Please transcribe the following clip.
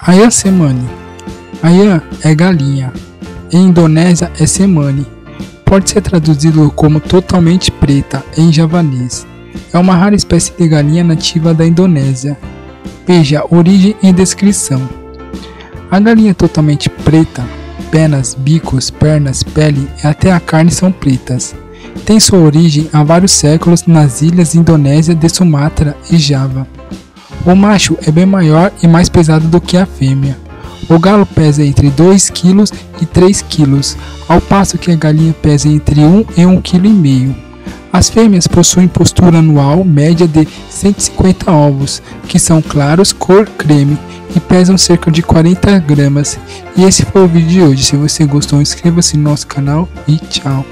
Ayam semani. Ayam é galinha. Em Indonésia é semani. Pode ser traduzido como totalmente preta em javanês. É uma rara espécie de galinha nativa da Indonésia. Veja origem e descrição. A galinha totalmente preta, penas, bicos, pernas, pele e até a carne são pretas. Tem sua origem há vários séculos nas ilhas Indonésia de Sumatra e Java. O macho é bem maior e mais pesado do que a fêmea. O galo pesa entre 2 kg e 3 kg, ao passo que a galinha pesa entre 1 e 1,5 kg. As fêmeas possuem postura anual média de 150 ovos, que são claros cor creme e pesam cerca de 40 gramas. E esse foi o vídeo de hoje. Se você gostou, inscreva-se no nosso canal e tchau!